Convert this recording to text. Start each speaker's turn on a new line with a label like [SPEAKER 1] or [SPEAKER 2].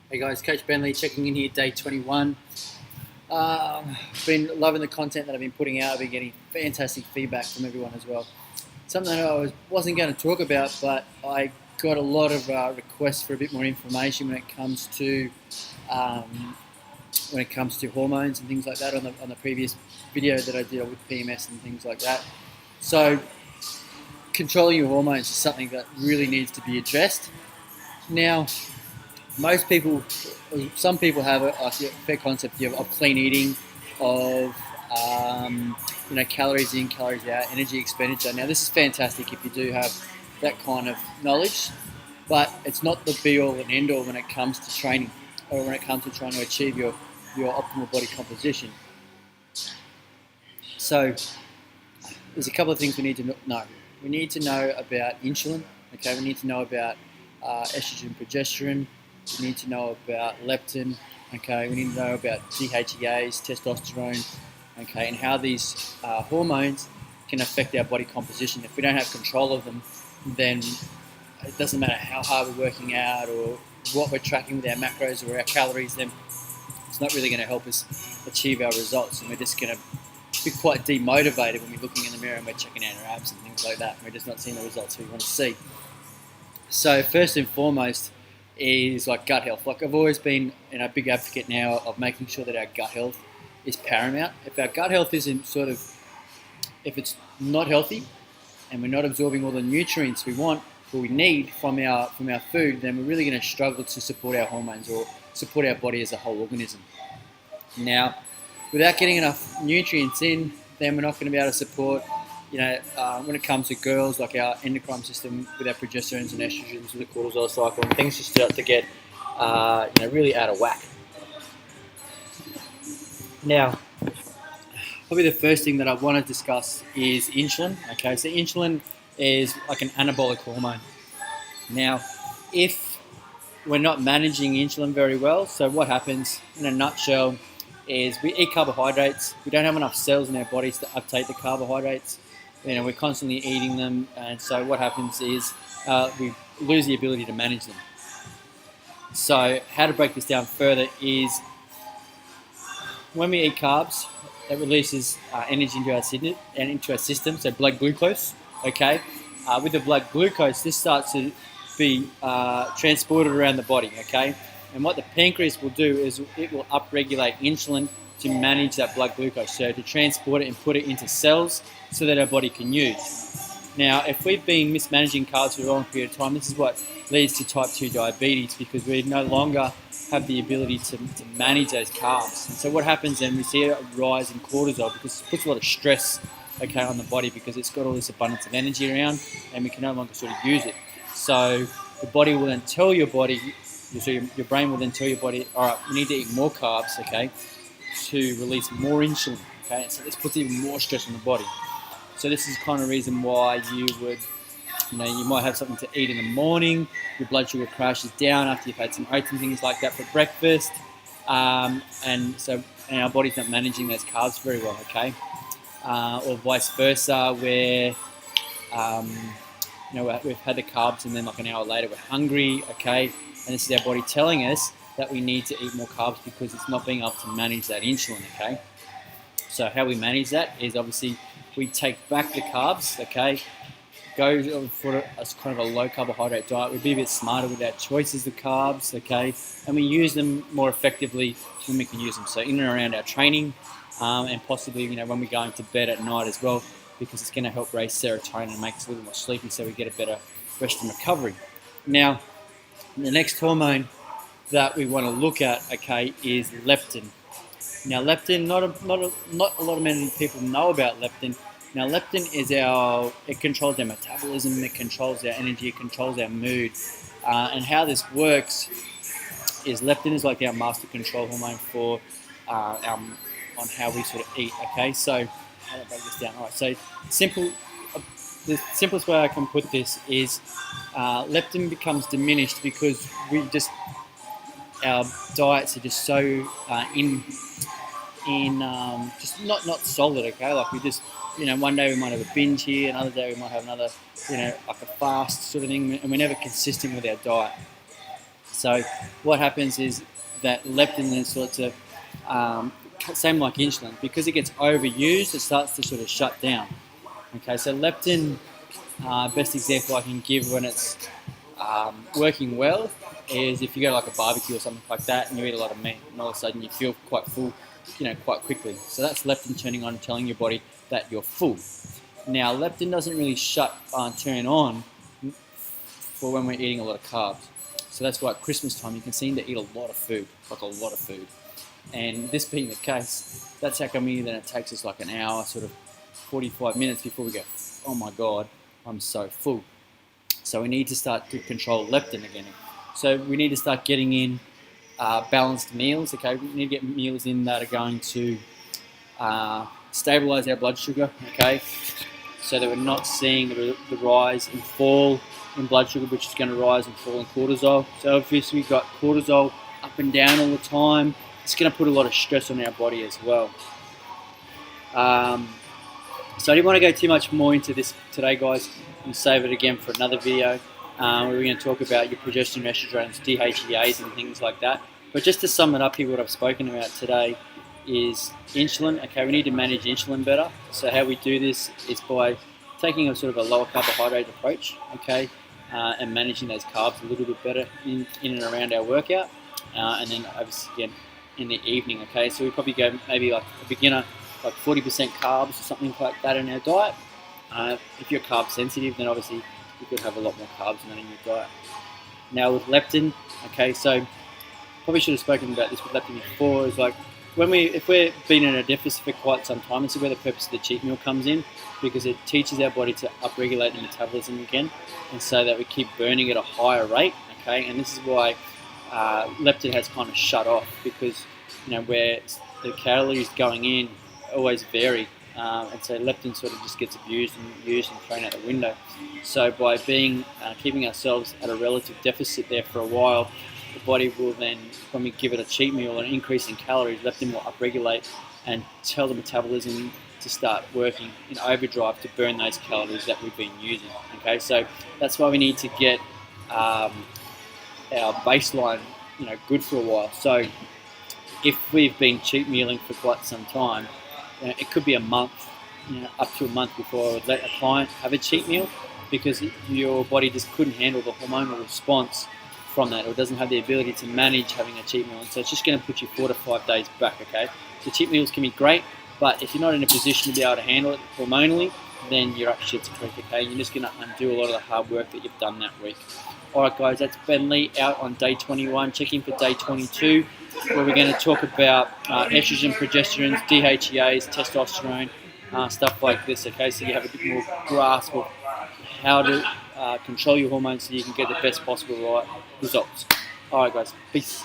[SPEAKER 1] Hey guys, Coach Bentley checking in here, day 21. Been loving the content that I've been putting out. I've been getting fantastic feedback from everyone as well. Something that wasn't going to talk about, but I got a lot of requests for a bit more information um, when it comes to hormones and things like that on the previous video that I did with PMS and things like that. So controlling your hormones is something that really needs to be addressed. Now, most people, some people have a fair concept of clean eating, of calories in, calories out, energy expenditure. Now this is fantastic if you do have that kind of knowledge, but it's not the be all and end all when it comes to training or when it comes to trying to achieve your optimal body composition. So there's a couple of things we need to know. We need to know about insulin. Okay, we need to know about estrogen, progesterone. We need to know about leptin. Okay, we need to know about DHEAs, testosterone. Okay, and how these hormones can affect our body composition. If we don't have control of them, then it doesn't matter how hard we're working out or what we're tracking with our macros or our calories. Then it's not really going to help us achieve our results, and we're just going to be quite demotivated when we're looking in the mirror and we're checking out our abs and things like that. We're just not seeing the results we want to see. So first and foremost is like gut health. Like I've always been a big advocate now of making sure that our gut health is paramount. If our gut health isn't if it's not healthy and we're not absorbing all the nutrients we want or we need from our food, then we're really going to struggle to support our hormones or support our body as a whole organism. Now, without getting enough nutrients in, then we're not going to be able to support, when it comes to girls, like our endocrine system with our progesterones and estrogens with the cortisol cycle, and things just start to get, really out of whack. Now, probably the first thing that I want to discuss is insulin. Okay, so insulin is like an anabolic hormone. Now, if we're not managing insulin very well, so what happens in a nutshell is we eat carbohydrates. We don't have enough cells in our bodies to uptake the carbohydrates. We're constantly eating them, and so what happens is we lose the ability to manage them. So how to break this down further is when we eat carbs, it releases energy into our system, so blood glucose. Okay, with the blood glucose, this starts to be transported around the body. Okay, and what the pancreas will do is it will upregulate insulin to manage that blood glucose, so to transport it and put it into cells so that our body can use. Now, if we've been mismanaging carbs for a long period of time, this is what leads to type 2 diabetes, because we no longer have the ability to manage those carbs. And so what happens then, we see a rise in cortisol because it puts a lot of stress on the body because it's got all this abundance of energy around and we can no longer sort of use it. So the body will then tell your body, so your brain will then tell your body, all right, we need to eat more carbs, okay, to release more insulin, okay? So this puts even more stress on the body. So this is the kind of reason why you might have something to eat in the morning, your blood sugar crashes down after you've had some oats and things like that for breakfast, and our body's not managing those carbs very well, okay? Or vice versa, where we've had the carbs and then like an hour later we're hungry, okay? And this is our body telling us that we need to eat more carbs because it's not being able to manage that insulin, okay? So how we manage that is obviously we take back the carbs, okay? Go for a kind of a low carbohydrate diet. We be a bit smarter with our choices of carbs, okay? And we use them more effectively when we can use them. So in and around our training, and possibly when we're going to bed at night as well, because it's going to help raise serotonin and make us a little more sleepy, so we get a better rest and recovery. Now, the next hormone that we want to look at, okay, is leptin. Now, leptin, not a lot of many people know about leptin. Now, leptin it controls our metabolism, it controls our energy, it controls our mood. And how this works is leptin is like our master control hormone for on how we sort of eat, okay? So, how do I break this down? All right, so the simplest way I can put this is leptin becomes diminished because our diets are just so just not solid, okay? Like we just, one day we might have a binge here, another day we might have another, like a fast sort of thing, and we're never consistent with our diet. So what happens is that leptin then sorts of, same like insulin, because it gets overused, it starts to sort of shut down. Okay, so leptin, best example I can give when it's working well is if you go to like a barbecue or something like that and you eat a lot of meat and all of a sudden you feel quite full, quite quickly. So that's leptin turning on, telling your body that you're full. Now leptin doesn't really turn on for when we're eating a lot of carbs. So that's why at Christmas time you can seem to eat a lot of food, like a lot of food. And this being the case, that's how come then it takes us like an hour, sort of 45 minutes before we go, oh my God, I'm so full. So we need to start to control leptin again. So we need to start getting in balanced meals. Okay, we need to get meals in that are going to stabilize our blood sugar. Okay, so that we're not seeing the rise and fall in blood sugar, which is going to rise and fall in cortisol. So obviously we've got cortisol up and down all the time. It's going to put a lot of stress on our body as well. So I didn't want to go too much more into this today, guys, and save it again for another video where we're going to talk about your progesterone, estrogens, DHEAs and things like that. But just to sum it up here, what I've spoken about today is insulin. Okay, we need to manage insulin better. So how we do this is by taking a sort of a lower carbohydrate approach, okay, and managing those carbs a little bit better in and around our workout. And then obviously again in the evening, okay, so we probably go maybe like a beginner, like 40% carbs or something like that in our diet. If you're carb sensitive, then obviously you could have a lot more carbs in that in your diet. Now with leptin, okay, so probably should have spoken about this with leptin before, is like if we're been in a deficit for quite some time, this is where the purpose of the cheat meal comes in, because it teaches our body to upregulate the metabolism again, and so that we keep burning at a higher rate, okay, and this is why leptin has kind of shut off, because where the calories going in always vary, and so leptin sort of just gets abused and used and thrown out the window. So by keeping ourselves at a relative deficit there for a while, the body will then, when we give it a cheat meal, an increase in calories, leptin will upregulate and tell the metabolism to start working in overdrive to burn those calories that we've been using. Okay, so that's why we need to get our baseline, good for a while. So if we've been cheat mealing for quite some time, it could be a month, up to a month before I would let a client have a cheat meal, because your body just couldn't handle the hormonal response from that, or doesn't have the ability to manage having a cheat meal, and so it's just going to put you 4 to 5 days back. Okay, so cheat meals can be great, but if you're not in a position to be able to handle it hormonally, then you're up shit's creek. Okay, you're just going to undo a lot of the hard work that you've done that week. Alright guys, that's Ben Lee out on day 21. Check in for day 22, where we're going to talk about estrogen, progesterones, DHEAs, testosterone, stuff like this. Okay, so you have a bit more grasp of how to control your hormones so you can get the best possible results. Alright guys, peace.